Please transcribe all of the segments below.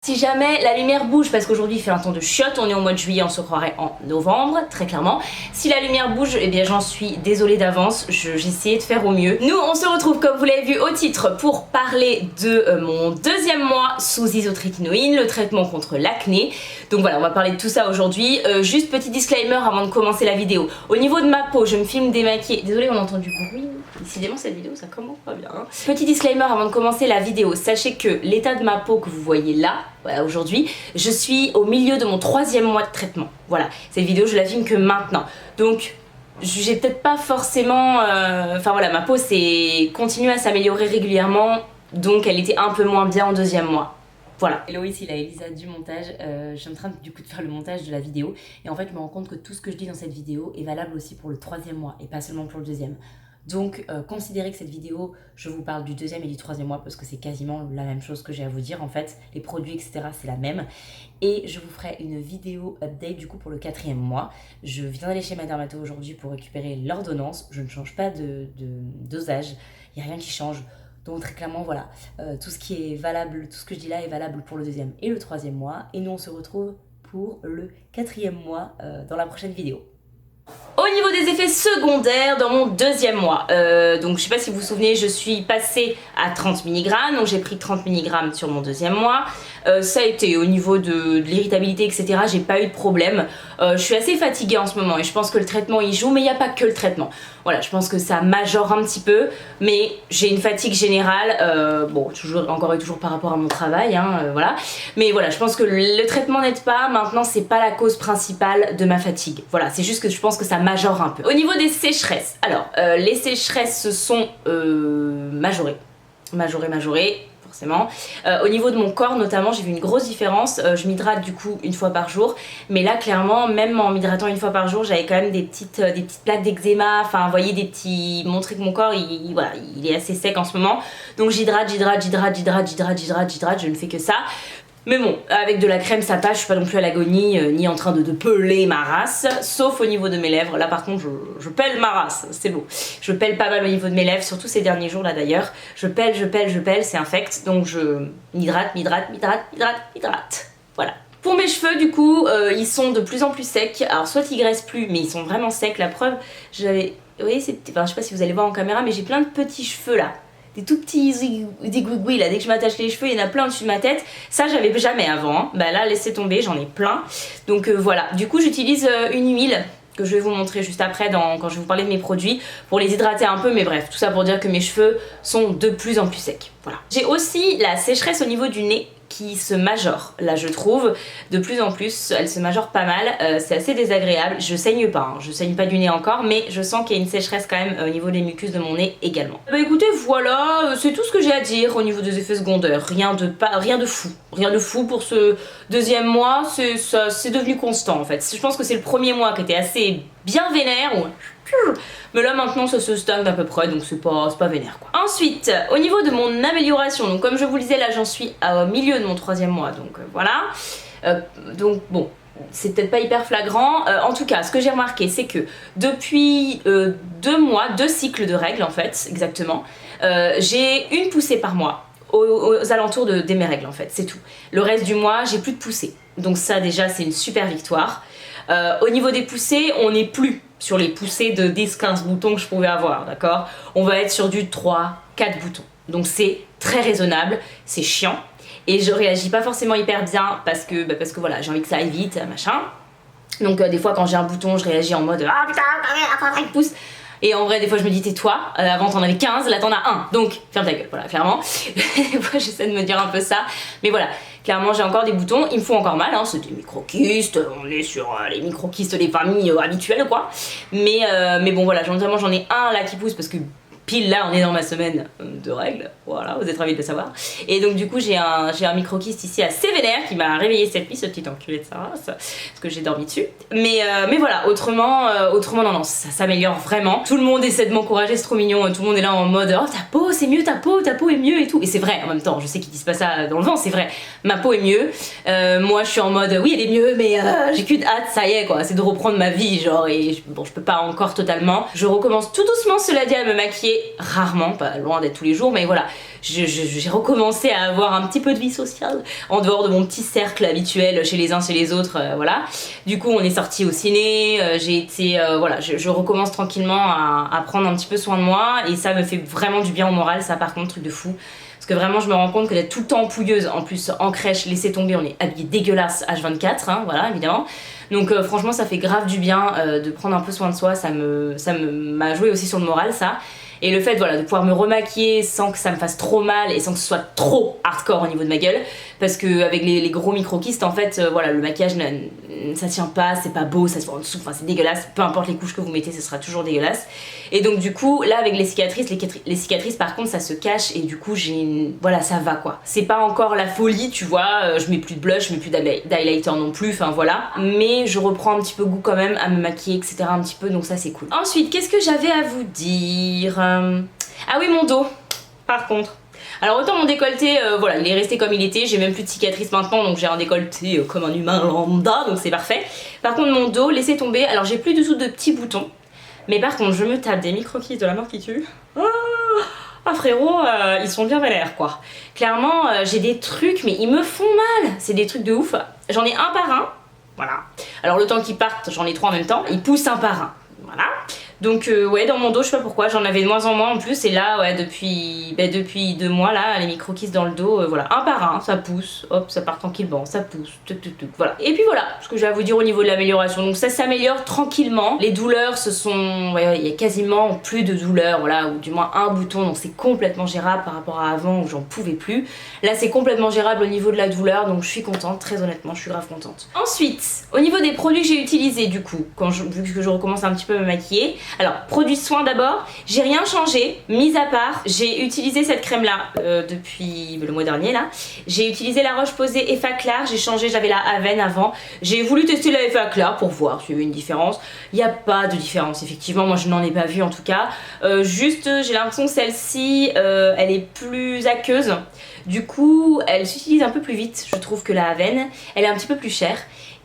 Si jamais la lumière bouge, parce qu'aujourd'hui il fait un temps de chiotte, on est au mois de juillet, on se croirait en novembre, très clairement. Si la lumière bouge, eh bien j'en suis désolée d'avance, j'ai essayé de faire au mieux. Nous on se retrouve, comme vous l'avez vu au titre, pour parler de mon deuxième mois sous isotrétinoïne, le traitement contre l'acné. Donc voilà, on va parler de tout ça aujourd'hui. Juste petit disclaimer avant de commencer la vidéo. Au niveau de ma peau, je me filme démaquillée. Désolée, on entend du bruit. Décidément cette vidéo ça commence pas bien. Hein. Petit disclaimer avant de commencer la vidéo. Sachez que l'état de ma peau que vous voyez là, voilà, aujourd'hui, je suis au milieu de mon 3e mois de traitement. Voilà, cette vidéo je la filme que maintenant. Donc j'ai peut-être pas forcément... Enfin voilà, ma peau continue à s'améliorer régulièrement. Donc elle était un peu moins bien en 2e mois. Voilà. Hello, ici la Elisa du montage. Je suis en train du coup de faire le montage de la vidéo. Et en fait je me rends compte que tout ce que je dis dans cette vidéo est valable aussi pour le 3e mois et pas seulement pour le 2e. Donc considérez que cette vidéo, je vous parle du 2e et du 3e mois parce que c'est quasiment la même chose que j'ai à vous dire en fait. Les produits etc c'est la même. Et je vous ferai une vidéo update du coup pour le 4e mois. Je viens d'aller chez ma dermato aujourd'hui pour récupérer l'ordonnance. Je ne change pas de dosage, il n'y a rien qui change. Donc très clairement voilà, tout ce qui est valable, tout ce que je dis là est valable pour le 2e et le 3e mois. Et nous on se retrouve pour le 4e mois dans la prochaine vidéo. Au niveau des effets secondaires dans mon 2e mois, donc je sais pas si vous vous souvenez, je suis passée à 30 mg, donc j'ai pris 30 mg sur mon 2e mois. Ça a été au niveau de l'irritabilité etc, j'ai pas eu de problème. Je suis assez fatiguée en ce moment et je pense que le traitement y joue, mais il n'y a pas que le traitement. Voilà, je pense que ça majore un petit peu, mais j'ai une fatigue générale, bon encore et toujours par rapport à mon travail, hein, voilà. Mais voilà, je pense que le traitement n'aide pas, maintenant c'est pas la cause principale de ma fatigue. Voilà, c'est juste que je pense que ça majore un peu. Au niveau des sécheresses, alors les sécheresses se sont majorées, forcément. Au niveau de mon corps notamment, j'ai vu une grosse différence. Je m'hydrate du coup une fois par jour, mais là clairement, même en m'hydratant une fois par jour, j'avais quand même des petites plaques d'eczéma, enfin vous voyez, montrer que mon corps voilà, il est assez sec en ce moment. Donc j'hydrate, je ne fais que ça. Mais bon, avec de la crème ça passe, je suis pas non plus à l'agonie, ni en train de peler ma race, sauf au niveau de mes lèvres. Là par contre je pèle ma race, c'est beau. Je pèle pas mal au niveau de mes lèvres, surtout ces derniers jours là d'ailleurs. Je pèle, c'est infect, donc je m'hydrate. Voilà. Pour mes cheveux du coup, ils sont de plus en plus secs. Alors soit ils graissent plus, mais ils sont vraiment secs. La preuve, j'avais... Vous voyez, enfin, je sais pas si vous allez voir en caméra, mais j'ai plein de petits cheveux là. Des tout petits zigouigouis là, dès que je m'attache les cheveux, il y en a plein au-dessus de ma tête. Ça j'avais jamais avant, hein. Bah là laissez tomber, j'en ai plein. Donc voilà, du coup j'utilise une huile que je vais vous montrer juste après quand je vais vous parler de mes produits pour les hydrater un peu, mais bref, tout ça pour dire que mes cheveux sont de plus en plus secs. Voilà. J'ai aussi la sécheresse au niveau du nez qui se majore, là je trouve, de plus en plus, elle se majore pas mal, c'est assez désagréable, je saigne pas, hein. Je saigne pas du nez encore, mais je sens qu'il y a une sécheresse quand même au niveau des mucus de mon nez également. Bah écoutez, voilà, c'est tout ce que j'ai à dire au niveau des effets secondaires, rien de fou pour ce 2e mois, c'est devenu constant en fait. Je pense que c'est le 1er mois qui était assez bien vénère, mais là maintenant ça se stagne à peu près, donc c'est pas vénère quoi. Ensuite, au niveau de mon amélioration, donc comme je vous le disais, là j'en suis au milieu de mon 3e mois, donc voilà. Donc bon, c'est peut-être pas hyper flagrant. En tout cas, ce que j'ai remarqué, c'est que depuis 2 cycles de règles en fait, exactement, j'ai une poussée par mois. Aux alentours de mes règles en fait, c'est tout. Le reste du mois, j'ai plus de poussées. Donc ça déjà, c'est une super victoire. Au niveau des poussées, on n'est plus sur les poussées de 10-15 boutons que je pouvais avoir, d'accord? On va être sur du 3-4 boutons. Donc c'est très raisonnable, c'est chiant. Et je réagis pas forcément hyper bien parce que voilà, j'ai envie que ça aille vite, machin. Donc des fois quand j'ai un bouton, je réagis en mode ah putain, il pousse. Et en vrai, des fois, je me dis tais-toi, avant t'en avais 15, là t'en as 1, donc ferme ta gueule, voilà, clairement. Des fois, j'essaie de me dire un peu ça, mais voilà, clairement, j'ai encore des boutons, ils me font encore mal, hein, c'est des micro-kystes, on est sur les micro-kystes des familles habituelles, quoi. Mais bon, voilà, notamment, j'en ai un là qui pousse parce que pile là, on est dans ma semaine de règles, voilà, vous êtes ravis de le savoir. Et donc du coup, j'ai un micro-kyste ici assez vénère qui m'a réveillé cette nuit, ce petit enculé de sa race, parce que j'ai dormi dessus. Mais voilà, autrement non, ça s'améliore vraiment. Tout le monde essaie de m'encourager, c'est trop mignon, tout le monde est là en mode oh ta peau c'est mieux, ta peau est mieux et tout. Et c'est vrai en même temps, je sais qu'ils disent pas ça dans le vent, c'est vrai, ma peau est mieux. Moi je suis en mode oui elle est mieux mais j'ai qu'une hâte, ça y est quoi, c'est de reprendre ma vie genre et bon je peux pas encore totalement. Je recommence tout doucement cela dit à me maquiller, rarement, pas loin d'être tous les jours mais voilà. J'ai recommencé à avoir un petit peu de vie sociale en dehors de mon petit cercle habituel chez les uns chez les autres, voilà. Du coup on est sorti au ciné, j'ai été voilà, je recommence tranquillement à prendre un petit peu soin de moi et ça me fait vraiment du bien au moral, ça par contre truc de fou. Parce que vraiment je me rends compte que d'être tout le temps pouilleuse, en plus en crèche, laisser tomber, on est habillé dégueulasse H24, hein, voilà évidemment. Donc franchement ça fait grave du bien de prendre un peu soin de soi, ça m'a joué aussi sur le moral ça. Et le fait voilà, de pouvoir me remaquiller sans que ça me fasse trop mal et sans que ce soit trop hardcore au niveau de ma gueule, parce que avec les gros micro-kystes en fait voilà, le maquillage ça tient pas, c'est pas beau, ça se voit en dessous, enfin c'est dégueulasse, peu importe les couches que vous mettez ce sera toujours dégueulasse. Et donc du coup là avec les cicatrices par contre ça se cache et du coup voilà ça va quoi. C'est pas encore la folie tu vois, je mets plus de blush, je mets plus d'highlighter non plus, enfin voilà. Mais je reprends un petit peu goût quand même à me maquiller etc un petit peu donc ça c'est cool. Ensuite qu'est-ce que j'avais à vous dire? Ah oui mon dos par contre. Alors autant mon décolleté, voilà, il est resté comme il était, j'ai même plus de cicatrices maintenant donc j'ai un décolleté comme un humain lambda donc c'est parfait. Par contre mon dos, laissez tomber, alors j'ai plus du tout de petits boutons, mais par contre je me tape des micro-kystes de la mort qui tue. Ah frérot, ils sont bien vénères quoi. Clairement j'ai des trucs mais ils me font mal, c'est des trucs de ouf. J'en ai un par un, voilà. Alors le temps qu'ils partent, j'en ai 3 en même temps, ils poussent un par un, voilà. Donc ouais dans mon dos je sais pas pourquoi j'en avais de moins en moins en plus et là ouais depuis 2 mois là les micro-kystes dans le dos voilà un par un ça pousse, hop ça part tranquillement, ça pousse, voilà. Et puis voilà ce que j'ai à vous dire au niveau de l'amélioration, donc ça s'améliore tranquillement, les douleurs ce sont, ouais, il y a quasiment plus de douleurs voilà, ou du moins un bouton donc c'est complètement gérable par rapport à avant où j'en pouvais plus. Là c'est complètement gérable au niveau de la douleur donc je suis contente, très honnêtement je suis grave contente. Ensuite au niveau des produits que j'ai utilisés du coup vu que je recommence un petit peu à me maquiller. Alors, produit de soin d'abord, j'ai rien changé, mis à part, j'ai utilisé cette crème là depuis le mois dernier là. J'ai utilisé la Roche-Posay Effaclar, j'ai changé, j'avais la Aven avant. J'ai voulu tester la Effaclar pour voir s'il y avait une différence. Il n'y a pas de différence, effectivement, moi je n'en ai pas vu en tout cas. Juste, j'ai l'impression que celle-ci, elle est plus aqueuse. Du coup, elle s'utilise un peu plus vite, je trouve, que la Aven. Elle est un petit peu plus chère.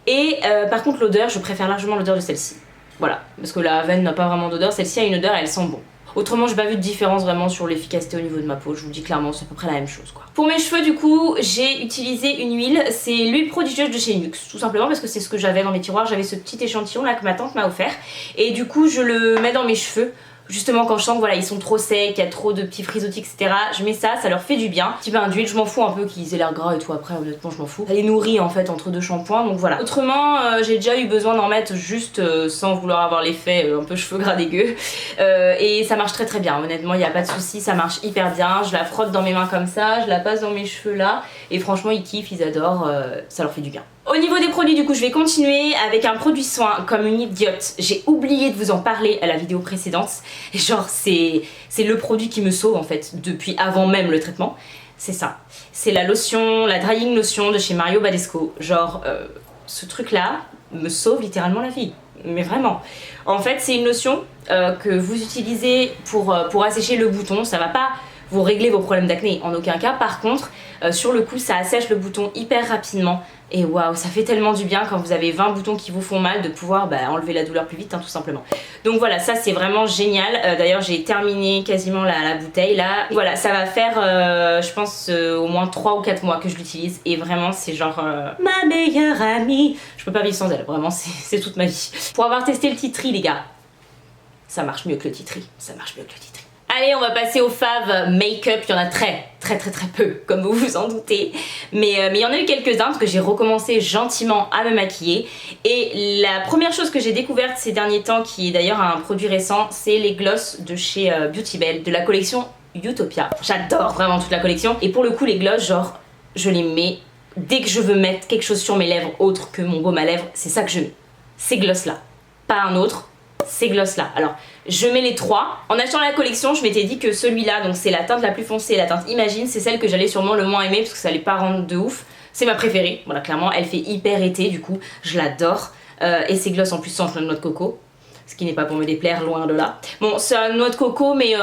Et par contre, l'odeur, je préfère largement l'odeur de celle-ci. Voilà, parce que la Aven n'a pas vraiment d'odeur, celle-ci a une odeur et elle sent bon. Autrement, j'ai pas vu de différence vraiment sur l'efficacité au niveau de ma peau, je vous dis clairement, c'est à peu près la même chose quoi. Pour mes cheveux du coup, j'ai utilisé une huile, c'est l'huile prodigieuse de chez Nuxe, tout simplement parce que c'est ce que j'avais dans mes tiroirs, j'avais ce petit échantillon là que ma tante m'a offert. Et du coup, je le mets dans mes cheveux. Justement quand je sens que voilà ils sont trop secs, il y a trop de petits frisottis etc. Je mets ça, ça leur fait du bien. Petit bain d'huile, je m'en fous un peu qu'ils aient l'air gras et tout après honnêtement je m'en fous. Ça les nourrit en fait entre 2 shampoings donc voilà. Autrement j'ai déjà eu besoin d'en mettre juste sans vouloir avoir l'effet un peu cheveux gras dégueu. Et ça marche très très bien honnêtement il n'y a pas de souci, ça marche hyper bien. Je la frotte dans mes mains comme ça, je la passe dans mes cheveux là et franchement ils kiffent, ils adorent, ça leur fait du bien. Au niveau des produits du coup je vais continuer avec un produit soin comme une idiote. J'ai oublié de vous en parler à la vidéo précédente. Genre c'est le produit qui me sauve en fait depuis avant même le traitement. C'est ça. C'est la lotion, la drying lotion de chez Mario Badescu. Genre ce truc là me sauve littéralement la vie. Mais vraiment. En fait c'est une lotion que vous utilisez pour assécher le bouton. Ça va pas vous régler vos problèmes d'acné en aucun cas. Par contre sur le coup ça assèche le bouton hyper rapidement. Et waouh, ça fait tellement du bien quand vous avez 20 boutons qui vous font mal de pouvoir enlever la douleur plus vite hein, tout simplement. Donc voilà, ça c'est vraiment génial. D'ailleurs j'ai terminé quasiment la bouteille là. Voilà, ça va faire je pense au moins 3 ou 4 mois que je l'utilise. Et vraiment c'est genre ma meilleure amie. Je peux pas vivre sans elle, vraiment c'est toute ma vie. Pour avoir testé le Tea Tree les gars, ça marche mieux que le Tea Tree. Ça marche mieux que le Tea Tree. Allez, on va passer au fave make-up. Il y en a très peu, comme vous vous en doutez. Mais il y en a eu quelques-uns parce que j'ai recommencé gentiment à me maquiller. Et la première chose que j'ai découverte ces derniers temps, qui est d'ailleurs un produit récent, c'est les gloss de chez Beauty Bell, de la collection Utopia. J'adore vraiment toute la collection. Et pour le coup, les gloss, genre, je les mets dès que je veux mettre quelque chose sur mes lèvres autre que mon baume à lèvres. C'est ça que je mets. Ces gloss-là. Pas un autre. Ces gloss là. Alors je mets les 3. En achetant la collection je m'étais dit que celui-là, donc c'est la teinte la plus foncée, la teinte Imagine, c'est celle que j'allais sûrement le moins aimer parce que ça allait pas rendre de ouf. C'est ma préférée, voilà clairement, elle fait hyper été du coup, je l'adore. Et ces gloss en plus sentent la noix de coco. Ce qui n'est pas pour me déplaire, loin de là. Bon, c'est une noix de coco, mais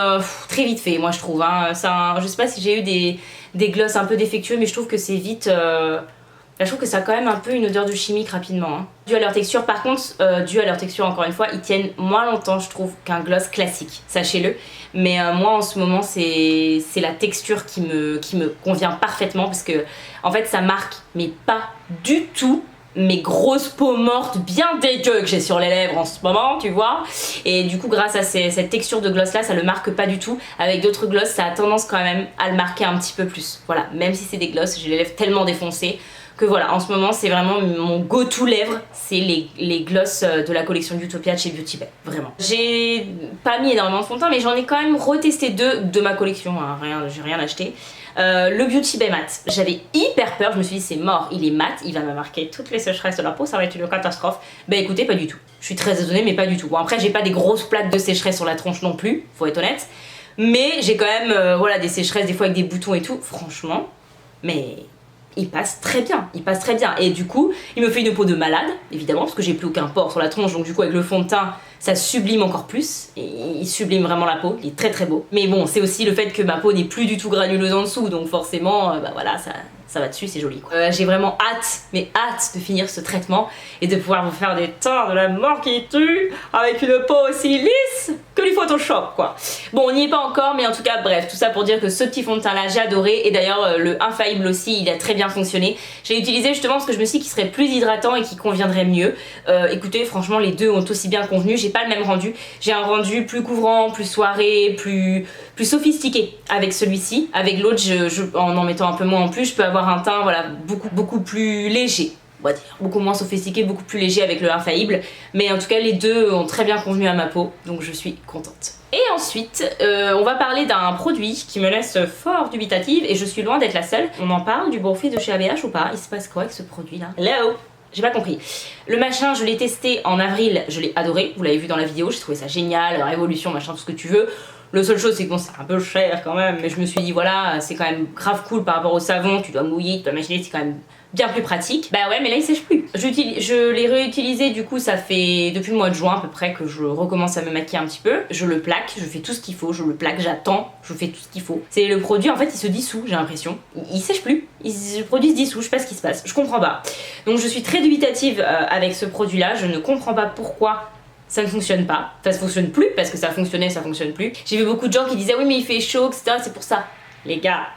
très vite fait, moi je trouve. Hein. Je sais pas si j'ai eu des gloss un peu défectueux, mais je trouve que c'est vite... Là je trouve que ça a quand même un peu une odeur de chimique rapidement. Hein. Dû à leur texture, par contre, dû à leur texture encore une fois, ils tiennent moins longtemps je trouve qu'un gloss classique, sachez-le. Mais moi en ce moment c'est la texture qui me convient parfaitement parce que en fait ça marque mais pas du tout mes grosses peaux mortes bien dégueu que j'ai sur les lèvres en ce moment, tu vois. Et du coup grâce à cette texture de gloss là, ça le marque pas du tout. Avec d'autres gloss, ça a tendance quand même à le marquer un petit peu plus. Voilà, même si c'est des gloss, j'ai les lèvres tellement défoncées que voilà, en ce moment c'est vraiment mon go-to lèvres, c'est les gloss de la collection Utopia de chez Beauty Bay, vraiment. J'ai pas mis énormément de fond de teint mais j'en ai quand même retesté 2 de ma collection, hein, j'ai rien acheté. Le Beauty Bay Matte, j'avais hyper peur, je me suis dit c'est mort, il est mat, il va me marquer toutes les sécheresses de la peau, ça va être une catastrophe. Bah écoutez, pas du tout. Je suis très étonnée mais pas du tout. Bon après j'ai pas des grosses plaques de sécheresse sur la tronche non plus, faut être honnête. Mais j'ai quand même voilà, des sécheresses des fois avec des boutons et tout, franchement, mais il passe très bien, il passe très bien. Et du coup, il me fait une peau de malade, évidemment, parce que j'ai plus aucun pore sur la tronche, donc du coup avec le fond de teint, ça sublime encore plus, et il sublime vraiment la peau, il est très très beau. Mais bon, c'est aussi le fait que ma peau n'est plus du tout granuleuse en dessous, donc forcément, bah voilà, ça va dessus, c'est joli quoi. J'ai vraiment hâte, mais hâte de finir ce traitement et de pouvoir vous faire des teints de la mort qui tue avec une peau aussi lisse que du Photoshop quoi. Bon, on n'y est pas encore, mais en tout cas, bref, tout ça pour dire que ce petit fond de teint là, j'ai adoré. Et d'ailleurs, le Infaillible aussi, il a très bien fonctionné. J'ai utilisé justement parce que je me suis dit qu'il serait plus hydratant et qu'il conviendrait mieux. Écoutez, franchement, les deux ont aussi bien convenu. J'ai pas le même rendu. J'ai un rendu plus couvrant, plus soirée, plus sophistiqué avec celui-ci. Avec l'autre, en mettant un peu moins en plus, je peux avoir un teint voilà, beaucoup plus léger. On va dire, beaucoup moins sophistiqué, beaucoup plus léger avec le Infaillible, mais en tout cas les deux ont très bien convenu à ma peau, donc je suis contente. Et ensuite, on va parler d'un produit qui me laisse fort dubitative et je suis loin d'être la seule. On en parle du Morphe de chez ABH ou pas? Il se passe quoi avec ce produit là? Hello! J'ai pas compris. Le machin, je l'ai testé en avril, je l'ai adoré, vous l'avez vu dans la vidéo, j'ai trouvé ça génial, révolution, machin, tout ce que tu veux. La seule chose c'est que bon, c'est un peu cher quand même, mais je me suis dit voilà, c'est quand même grave cool par rapport au savon, tu dois mouiller, tu dois imaginer, c'est quand même bien plus pratique. Bah ouais, mais là il sèche plus. Je l'ai réutilisé du coup, ça fait depuis le mois de juin à peu près que je recommence à me maquiller un petit peu. Je le plaque, je fais tout ce qu'il faut, je le plaque, j'attends, je fais tout ce qu'il faut. C'est le produit en fait, il se dissout, j'ai l'impression. Il sèche plus, le produit se dissout, je sais pas ce qui se passe, je comprends pas. Donc je suis très dubitative avec ce produit là, je ne comprends pas pourquoi ça ne fonctionne pas, ça ne fonctionne plus parce que ça fonctionnait, ça fonctionne plus. J'ai vu beaucoup de gens qui disaient oui mais il fait chaud, etc. C'est pour ça. Les gars,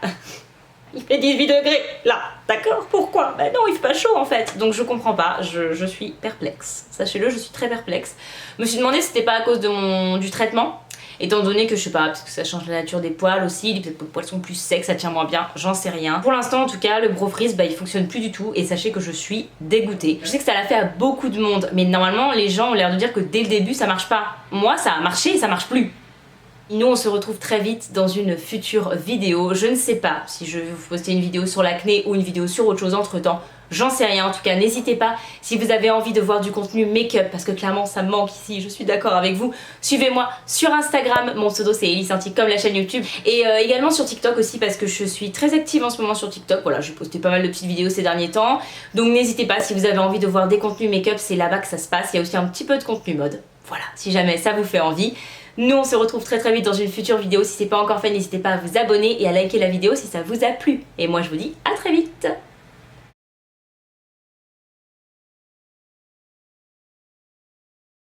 il fait 18 degrés là, d'accord? Pourquoi? Ben non, il fait pas chaud en fait. Donc je comprends pas, je suis perplexe. Sachez-le, je suis très perplexe. Je me suis demandé si c'était pas à cause de du traitement. Étant donné que je sais pas, parce que ça change la nature des poils aussi, peut-être que les poils sont plus secs, ça tient moins bien, j'en sais rien. Pour l'instant en tout cas, le Brow Freeze, bah il fonctionne plus du tout et sachez que je suis dégoûtée. Je sais que ça l'a fait à beaucoup de monde, mais normalement les gens ont l'air de dire que dès le début ça marche pas. Moi ça a marché et ça marche plus. Nous on se retrouve très vite dans une future vidéo. Je ne sais pas si je vais vous poster une vidéo sur l'acné ou une vidéo sur autre chose entre temps. J'en sais rien, en tout cas n'hésitez pas si vous avez envie de voir du contenu make-up parce que clairement ça me manque ici, je suis d'accord avec vous. Suivez-moi sur Instagram, mon pseudo c'est Ellie Santi comme la chaîne YouTube et également sur TikTok aussi parce que je suis très active en ce moment sur TikTok. Voilà, j'ai posté pas mal de petites vidéos ces derniers temps, donc n'hésitez pas si vous avez envie de voir des contenus make-up, c'est là-bas que ça se passe. Il y a aussi un petit peu de contenu mode, voilà, si jamais ça vous fait envie. Nous on se retrouve très vite dans une future vidéo. Si c'est pas encore fait, n'hésitez pas à vous abonner et à liker la vidéo si ça vous a plu. Et moi je vous dis à très vite.